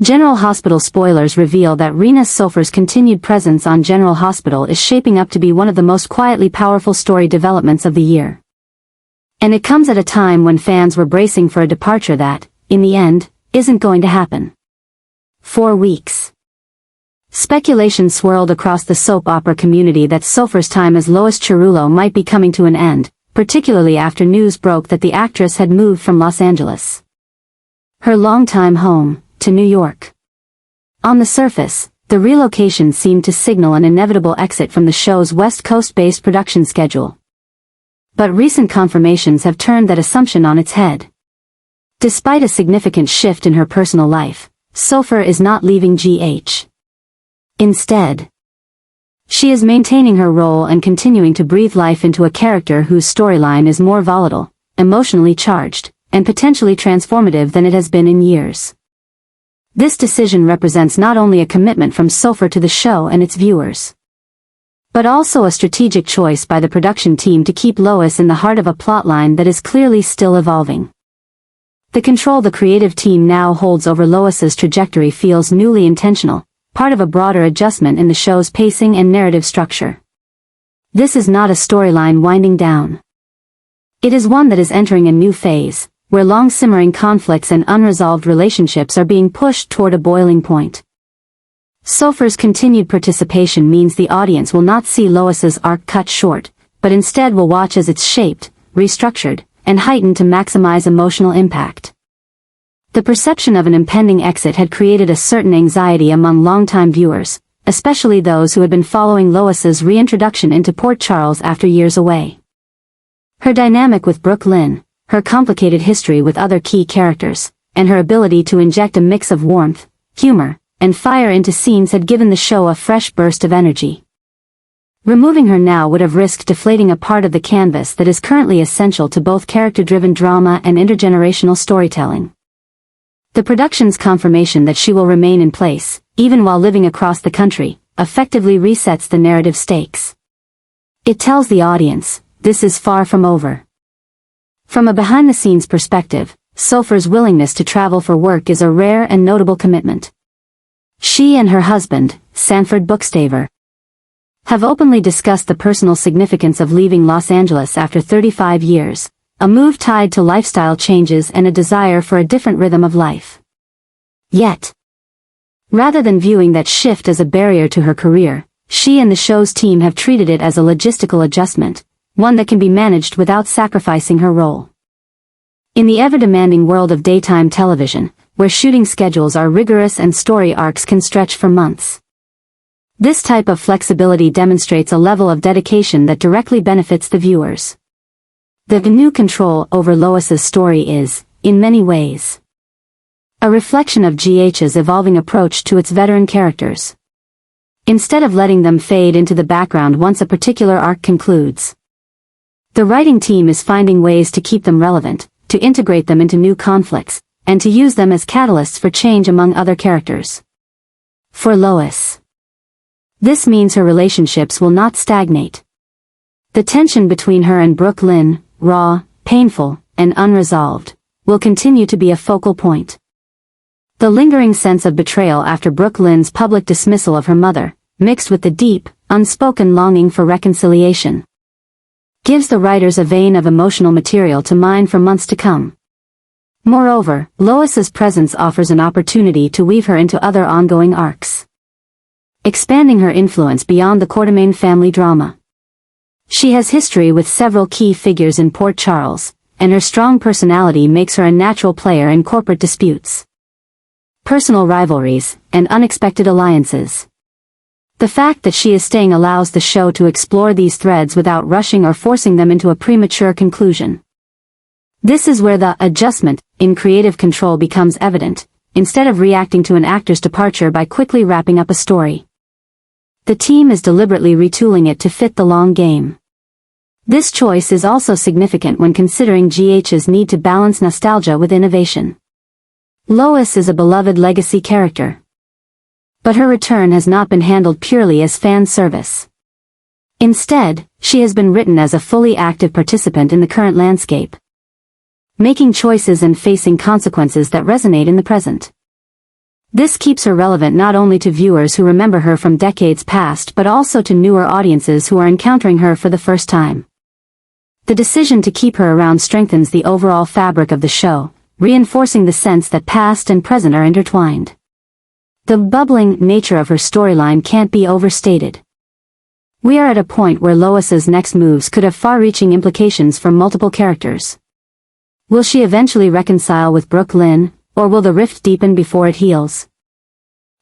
General Hospital spoilers reveal that Rena Sofer's continued presence on General Hospital is shaping up to be one of the most quietly powerful story developments of the year. And it comes at a time when fans were bracing for a departure that, in the end, isn't going to happen. 4 weeks. Speculation swirled across the soap opera community that Sofer's time as Lois Chirulo might be coming to an end, particularly after news broke that the actress had moved from Los Angeles, her longtime home, to New York. On the surface, the relocation seemed to signal an inevitable exit from the show's West Coast-based production schedule. But recent confirmations have turned that assumption on its head. Despite a significant shift in her personal life, Sofer is not leaving GH. Instead, she is maintaining her role and continuing to breathe life into a character whose storyline is more volatile, emotionally charged, and potentially transformative than it has been in years. This decision represents not only a commitment from Sofer to the show and its viewers, but also a strategic choice by the production team to keep Lois in the heart of a plotline that is clearly still evolving. The control the creative team now holds over Lois's trajectory feels newly intentional, part of a broader adjustment in the show's pacing and narrative structure. This is not a storyline winding down. It is one that is entering a new phase, where long-simmering conflicts and unresolved relationships are being pushed toward a boiling point. Sofer's continued participation means the audience will not see Lois's arc cut short, but instead will watch as it's shaped, restructured, and heightened to maximize emotional impact. The perception of an impending exit had created a certain anxiety among longtime viewers, especially those who had been following Lois's reintroduction into Port Charles after years away. Her dynamic with Brooke Lynn, her complicated history with other key characters, and her ability to inject a mix of warmth, humor, and fire into scenes had given the show a fresh burst of energy. Removing her now would have risked deflating a part of the canvas that is currently essential to both character-driven drama and intergenerational storytelling. The production's confirmation that she will remain in place, even while living across the country, effectively resets the narrative stakes. It tells the audience, this is far from over. From a behind-the-scenes perspective, Sofer's willingness to travel for work is a rare and notable commitment. She and her husband, Sanford Bookstaver, have openly discussed the personal significance of leaving Los Angeles after 35 years, a move tied to lifestyle changes and a desire for a different rhythm of life. Yet, rather than viewing that shift as a barrier to her career, she and the show's team have treated it as a logistical adjustment, one that can be managed without sacrificing her role. In the ever-demanding world of daytime television, where shooting schedules are rigorous and story arcs can stretch for months, this type of flexibility demonstrates a level of dedication that directly benefits the viewers. The new control over Lois's story is, in many ways, a reflection of GH's evolving approach to its veteran characters. Instead of letting them fade into the background once a particular arc concludes, the writing team is finding ways to keep them relevant, to integrate them into new conflicts, and to use them as catalysts for change among other characters. For Lois, this means her relationships will not stagnate. The tension between her and Brooke Lynn, raw, painful, and unresolved, will continue to be a focal point. The lingering sense of betrayal after Brooke Lynn's public dismissal of her mother, mixed with the deep, unspoken longing for reconciliation, gives the writers a vein of emotional material to mine for months to come. Moreover, Lois's presence offers an opportunity to weave her into other ongoing arcs, expanding her influence beyond the Quartermaine family drama. She has history with several key figures in Port Charles, and her strong personality makes her a natural player in corporate disputes, personal rivalries, and unexpected alliances. The fact that she is staying allows the show to explore these threads without rushing or forcing them into a premature conclusion. This is where the adjustment in creative control becomes evident, instead of reacting to an actor's departure by quickly wrapping up a story. The team is deliberately retooling it to fit the long game. This choice is also significant when considering GH's need to balance nostalgia with innovation. Lois is a beloved legacy character, but her return has not been handled purely as fan service. Instead, she has been written as a fully active participant in the current landscape, making choices and facing consequences that resonate in the present. This keeps her relevant not only to viewers who remember her from decades past but also to newer audiences who are encountering her for the first time. The decision to keep her around strengthens the overall fabric of the show, reinforcing the sense that past and present are intertwined. The bubbling nature of her storyline can't be overstated. We are at a point where Lois's next moves could have far-reaching implications for multiple characters. Will she eventually reconcile with Brooke Lynn, or will the rift deepen before it heals?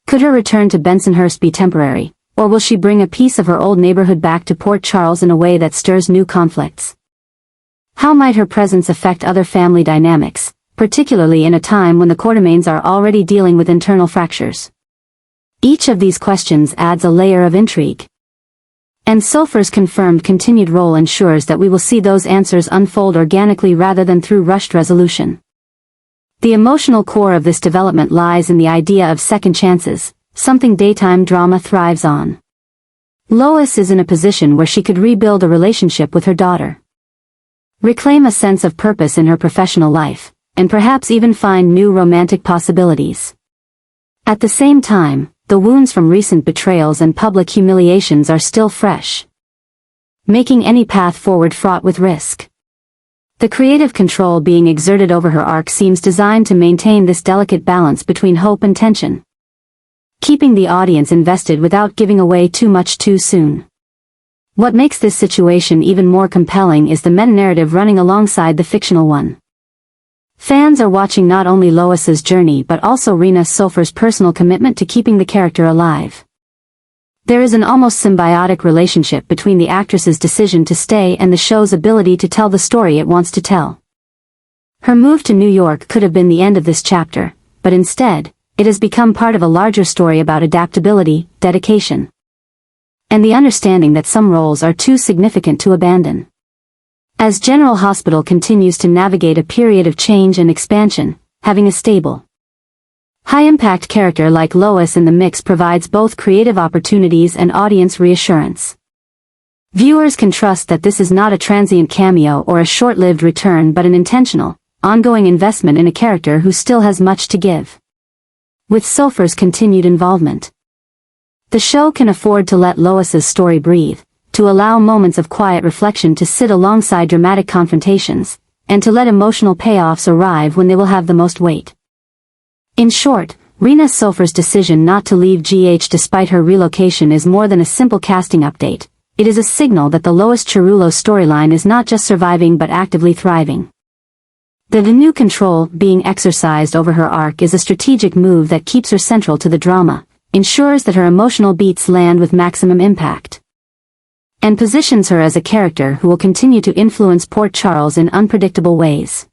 Could her return to Bensonhurst be temporary, or will she bring a piece of her old neighborhood back to Port Charles in a way that stirs new conflicts? How might her presence affect other family dynamics, particularly in a time when the Quartermaines are already dealing with internal fractures? Each of these questions adds a layer of intrigue. And Sofer's confirmed continued role ensures that we will see those answers unfold organically rather than through rushed resolution. The emotional core of this development lies in the idea of second chances, something daytime drama thrives on. Lois is in a position where she could rebuild a relationship with her daughter, reclaim a sense of purpose in her professional life, and perhaps even find new romantic possibilities. At the same time, the wounds from recent betrayals and public humiliations are still fresh, making any path forward fraught with risk. The creative control being exerted over her arc seems designed to maintain this delicate balance between hope and tension, keeping the audience invested without giving away too much too soon. What makes this situation even more compelling is the meta-narrative running alongside the fictional one. Fans are watching not only Lois's journey but also Rena Sofer's personal commitment to keeping the character alive. There is an almost symbiotic relationship between the actress's decision to stay and the show's ability to tell the story it wants to tell. Her move to New York could have been the end of this chapter, but instead, it has become part of a larger story about adaptability, dedication, and the understanding that some roles are too significant to abandon. As General Hospital continues to navigate a period of change and expansion, having a stable, high-impact character like Lois in the mix provides both creative opportunities and audience reassurance. Viewers can trust that this is not a transient cameo or a short-lived return but an intentional, ongoing investment in a character who still has much to give. With Sofer's continued involvement, the show can afford to let Lois's story breathe, to allow moments of quiet reflection to sit alongside dramatic confrontations, and to let emotional payoffs arrive when they will have the most weight. In short, Rena Sofer's decision not to leave GH despite her relocation is more than a simple casting update. It is a signal that the Lois Chiarullo storyline is not just surviving but actively thriving. The new control being exercised over her arc is a strategic move that keeps her central to the drama, ensures that her emotional beats land with maximum impact, and positions her as a character who will continue to influence Port Charles in unpredictable ways.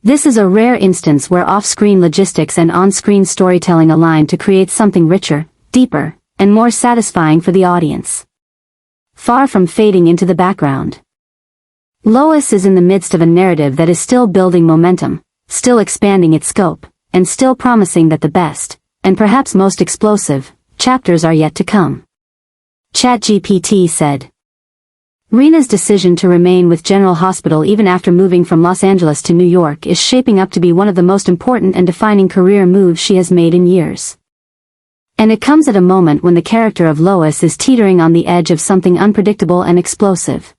This is a rare instance where off-screen logistics and on-screen storytelling align to create something richer, deeper, and more satisfying for the audience. Far from fading into the background, Lois is in the midst of a narrative that is still building momentum, still expanding its scope, and still promising that the best, and perhaps most explosive, chapters are yet to come. ChatGPT said. Rena's decision to remain with General Hospital even after moving from Los Angeles to New York is shaping up to be one of the most important and defining career moves she has made in years. And it comes at a moment when the character of Lois is teetering on the edge of something unpredictable and explosive.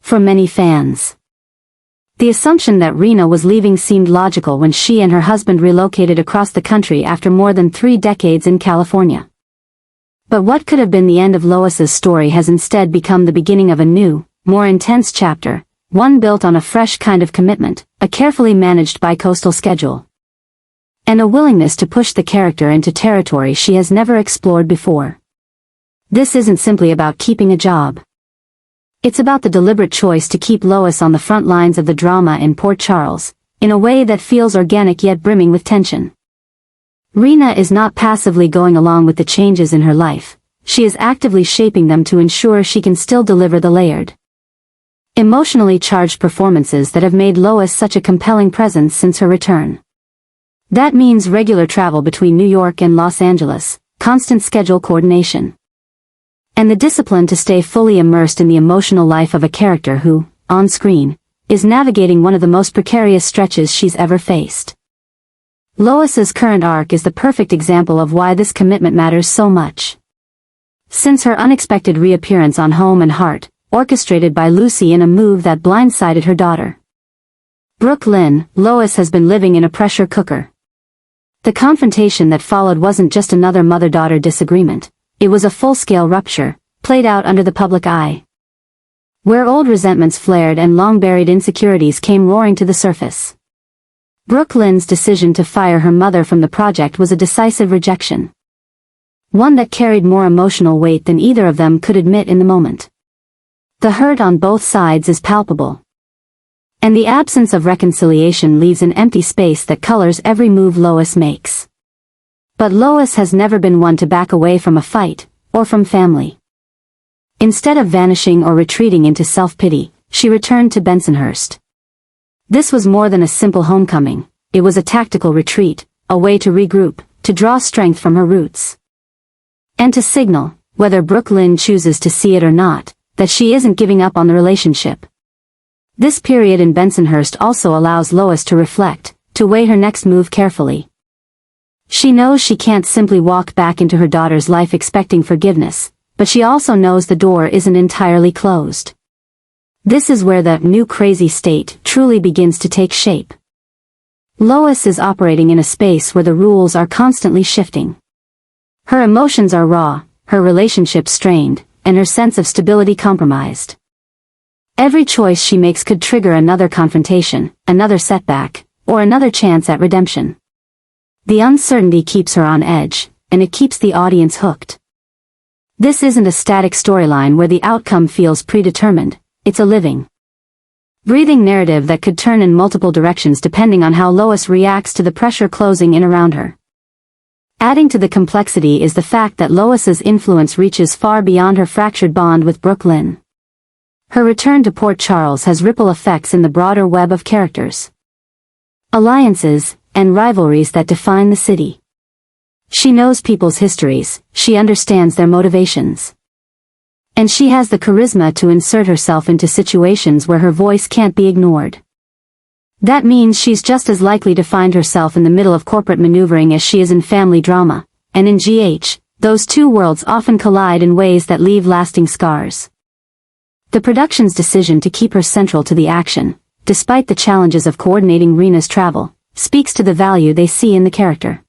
For many fans, the assumption that Rena was leaving seemed logical when she and her husband relocated across the country after more than 3 decades in California. But what could have been the end of Lois's story has instead become the beginning of a new, more intense chapter, one built on a fresh kind of commitment, a carefully managed bi-coastal schedule, and a willingness to push the character into territory she has never explored before. This isn't simply about keeping a job. It's about the deliberate choice to keep Lois on the front lines of the drama in Port Charles, in a way that feels organic yet brimming with tension. Rena is not passively going along with the changes in her life, she is actively shaping them to ensure she can still deliver the layered, emotionally charged performances that have made Lois such a compelling presence since her return. That means regular travel between New York and Los Angeles, constant schedule coordination, and the discipline to stay fully immersed in the emotional life of a character who, on screen, is navigating one of the most precarious stretches she's ever faced. Lois's current arc is the perfect example of why this commitment matters so much. Since her unexpected reappearance on Home and Heart, orchestrated by Lucy in a move that blindsided her daughter, Brooke Lynn, Lois has been living in a pressure cooker. The confrontation that followed wasn't just another mother-daughter disagreement, it was a full-scale rupture, played out under the public eye, where old resentments flared and long-buried insecurities came roaring to the surface. Brooke Lynn's decision to fire her mother from the project was a decisive rejection, one that carried more emotional weight than either of them could admit in the moment. The hurt on both sides is palpable, and the absence of reconciliation leaves an empty space that colors every move Lois makes. But Lois has never been one to back away from a fight, or from family. Instead of vanishing or retreating into self-pity, she returned to Bensonhurst. This was more than a simple homecoming, it was a tactical retreat, a way to regroup, to draw strength from her roots, and to signal, whether Brooke Lynn chooses to see it or not, that she isn't giving up on the relationship. This period in Bensonhurst also allows Lois to reflect, to weigh her next move carefully. She knows she can't simply walk back into her daughter's life expecting forgiveness, but she also knows the door isn't entirely closed. This is where the new crazy state truly begins to take shape. Lois is operating in a space where the rules are constantly shifting. Her emotions are raw, her relationship strained, and her sense of stability compromised. Every choice she makes could trigger another confrontation, another setback, or another chance at redemption. The uncertainty keeps her on edge, and it keeps the audience hooked. This isn't a static storyline where the outcome feels predetermined, it's a living, breathing narrative that could turn in multiple directions depending on how Lois reacts to the pressure closing in around her. Adding to the complexity is the fact that Lois's influence reaches far beyond her fractured bond with Brooke Lynn. Her return to Port Charles has ripple effects in the broader web of characters, alliances, and rivalries that define the city. She knows people's histories, she understands their motivations, and she has the charisma to insert herself into situations where her voice can't be ignored. That means she's just as likely to find herself in the middle of corporate maneuvering as she is in family drama, and in GH, those two worlds often collide in ways that leave lasting scars. The production's decision to keep her central to the action, despite the challenges of coordinating Rena's travel, speaks to the value they see in the character.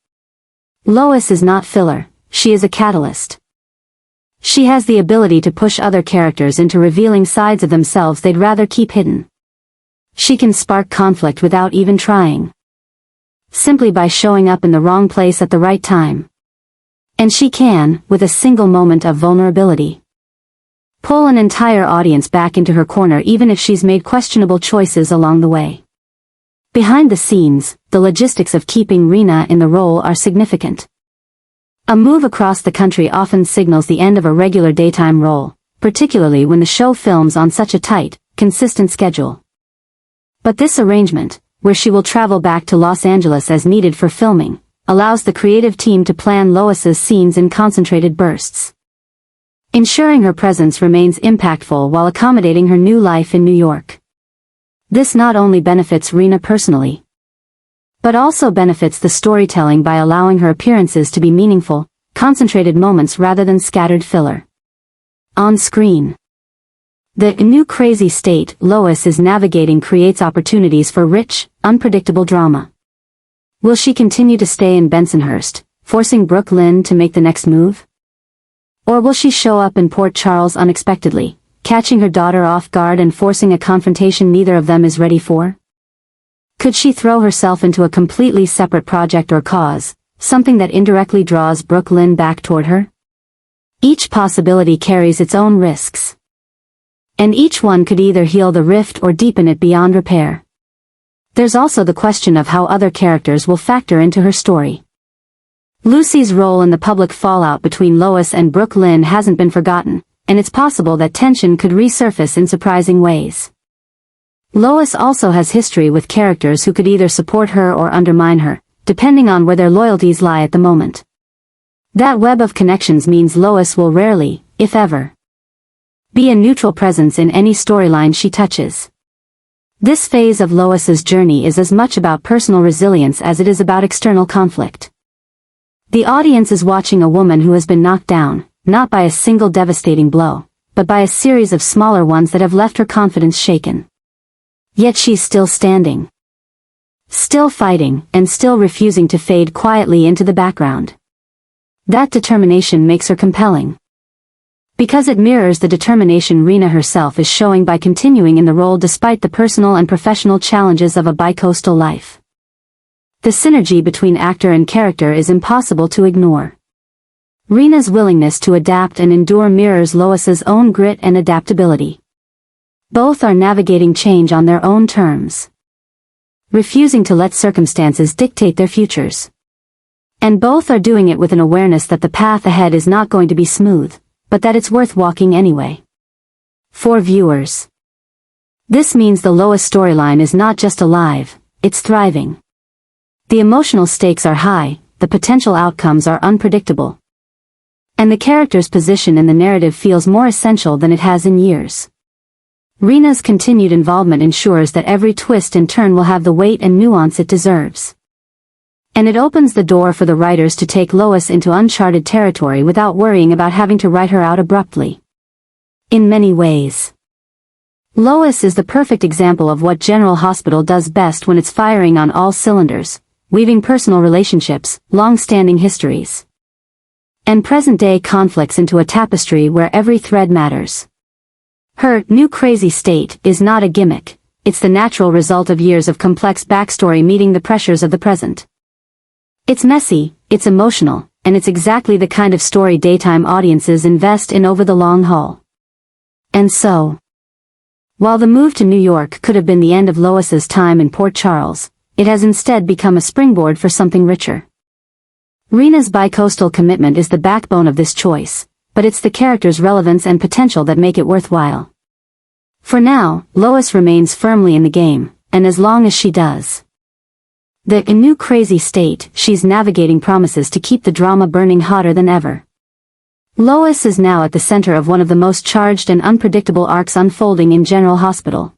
Lois is not filler, she is a catalyst. She has the ability to push other characters into revealing sides of themselves they'd rather keep hidden. She can spark conflict without even trying, simply by showing up in the wrong place at the right time. And she can, with a single moment of vulnerability, pull an entire audience back into her corner even if she's made questionable choices along the way. Behind the scenes, the logistics of keeping Rena in the role are significant. A move across the country often signals the end of a regular daytime role, particularly when the show films on such a tight, consistent schedule. But this arrangement, where she will travel back to Los Angeles as needed for filming, allows the creative team to plan Lois's scenes in concentrated bursts, ensuring her presence remains impactful while accommodating her new life in New York. This not only benefits Rena personally, but also benefits the storytelling by allowing her appearances to be meaningful, concentrated moments rather than scattered filler. On screen, the new crazy state Lois is navigating creates opportunities for rich, unpredictable drama. Will she continue to stay in Bensonhurst, forcing Brooke Lynn to make the next move? Or will she show up in Port Charles unexpectedly, catching her daughter off guard and forcing a confrontation neither of them is ready for? Could she throw herself into a completely separate project or cause, something that indirectly draws Brooke Lynn back toward her? Each possibility carries its own risks, and each one could either heal the rift or deepen it beyond repair. There's also the question of how other characters will factor into her story. Lucy's role in the public fallout between Lois and Brooke Lynn hasn't been forgotten, and it's possible that tension could resurface in surprising ways. Lois also has history with characters who could either support her or undermine her, depending on where their loyalties lie at the moment. That web of connections means Lois will rarely, if ever, be a neutral presence in any storyline she touches. This phase of Lois's journey is as much about personal resilience as it is about external conflict. The audience is watching a woman who has been knocked down, not by a single devastating blow, but by a series of smaller ones that have left her confidence shaken. Yet she's still standing. Still fighting, and still refusing to fade quietly into the background. That determination makes her compelling. Because it mirrors the determination Rena herself is showing by continuing in the role despite the personal and professional challenges of a bicoastal life. The synergy between actor and character is impossible to ignore. Rena's willingness to adapt and endure mirrors Lois's own grit and adaptability. Both are navigating change on their own terms, refusing to let circumstances dictate their futures. And both are doing it with an awareness that the path ahead is not going to be smooth, but that it's worth walking anyway. For viewers, this means the Lois storyline is not just alive, it's thriving. The emotional stakes are high, the potential outcomes are unpredictable. And the character's position in the narrative feels more essential than it has in years. Rena's continued involvement ensures that every twist and turn will have the weight and nuance it deserves. And it opens the door for the writers to take Lois into uncharted territory without worrying about having to write her out abruptly. In many ways, Lois is the perfect example of what General Hospital does best when it's firing on all cylinders, weaving personal relationships, long-standing histories, and present-day conflicts into a tapestry where every thread matters. Her new crazy state is not a gimmick, it's the natural result of years of complex backstory meeting the pressures of the present. It's messy, it's emotional, and it's exactly the kind of story daytime audiences invest in over the long haul. And so, while the move to New York could have been the end of Lois's time in Port Charles, it has instead become a springboard for something richer. Rena's bicoastal commitment is the backbone of this choice, but it's the character's relevance and potential that make it worthwhile. For now, Lois remains firmly in the game, and as long as she does, the new crazy state she's navigating promises to keep the drama burning hotter than ever. Lois is now at the center of one of the most charged and unpredictable arcs unfolding in General Hospital.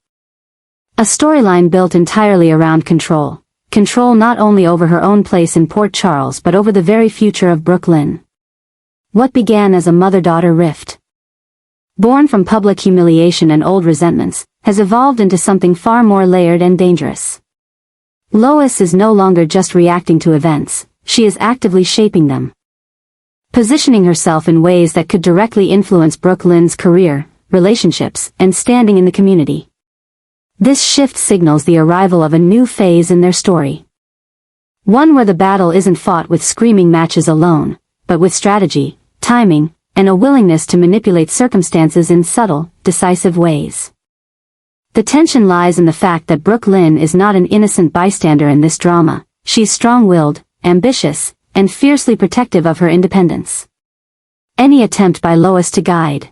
A storyline built entirely around control. Control not only over her own place in Port Charles but over the very future of Brooklyn. What began as a mother-daughter rift, born from public humiliation and old resentments, has evolved into something far more layered and dangerous. Lois is no longer just reacting to events, she is actively shaping them. Positioning herself in ways that could directly influence Brooklyn's career, relationships, and standing in the community. This shift signals the arrival of a new phase in their story. One where the battle isn't fought with screaming matches alone, but with strategy, timing, and a willingness to manipulate circumstances in subtle, decisive ways. The tension lies in the fact that Brooklyn is not an innocent bystander in this drama. She's strong-willed, ambitious, and fiercely protective of her independence. Any attempt by Lois to guide,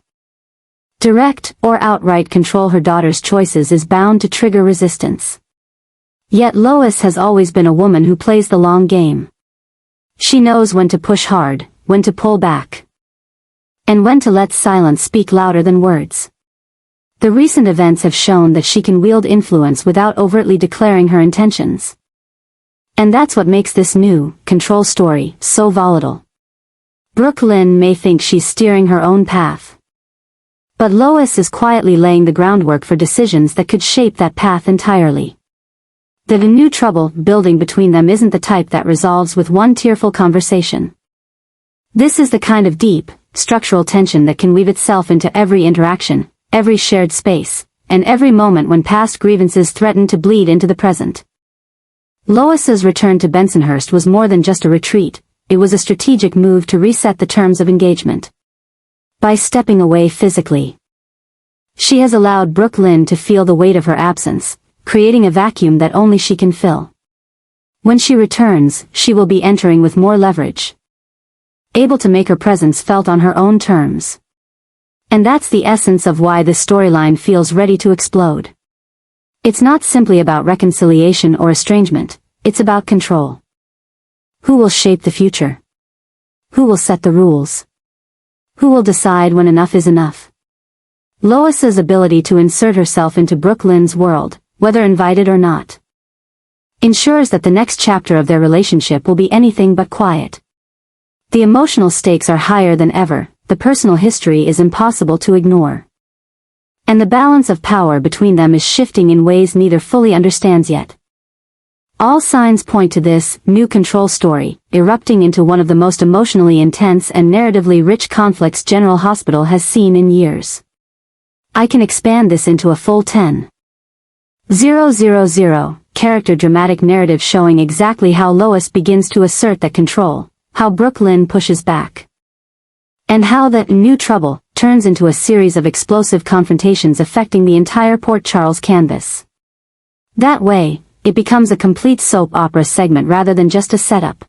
direct, or outright control her daughter's choices is bound to trigger resistance. Yet Lois has always been a woman who plays the long game. She knows when to push hard, when to pull back, and when to let silence speak louder than words. The recent events have shown that she can wield influence without overtly declaring her intentions. And that's what makes this new, control story so volatile. Brooklyn may think she's steering her own path, but Lois is quietly laying the groundwork for decisions that could shape that path entirely. The new trouble building between them isn't the type that resolves with one tearful conversation. This is the kind of deep, structural tension that can weave itself into every interaction, every shared space, and every moment when past grievances threaten to bleed into the present. Lois's return to Bensonhurst was more than just a retreat, it was a strategic move to reset the terms of engagement. By stepping away physically, she has allowed Brooklyn to feel the weight of her absence, creating a vacuum that only she can fill. When she returns, she will be entering with more leverage, able to make her presence felt on her own terms. And that's the essence of why this storyline feels ready to explode. It's not simply about reconciliation or estrangement, it's about control. Who will shape the future? Who will set the rules? Who will decide when enough is enough? Lois's ability to insert herself into Brooklyn's world, whether invited or not. Ensures that the next chapter of their relationship will be anything but quiet. The emotional stakes are higher than ever, the personal history is impossible to ignore. And the balance of power between them is shifting in ways neither fully understands yet. All signs point to this new control story, erupting into one of the most emotionally intense and narratively rich conflicts General Hospital has seen in years. I can expand this into a full 10,000 character dramatic narrative showing exactly how Lois begins to assert that control, how Brooklyn pushes back, and how that new trouble turns into a series of explosive confrontations affecting the entire Port Charles canvas. That way, it becomes a complete soap opera segment rather than just a setup.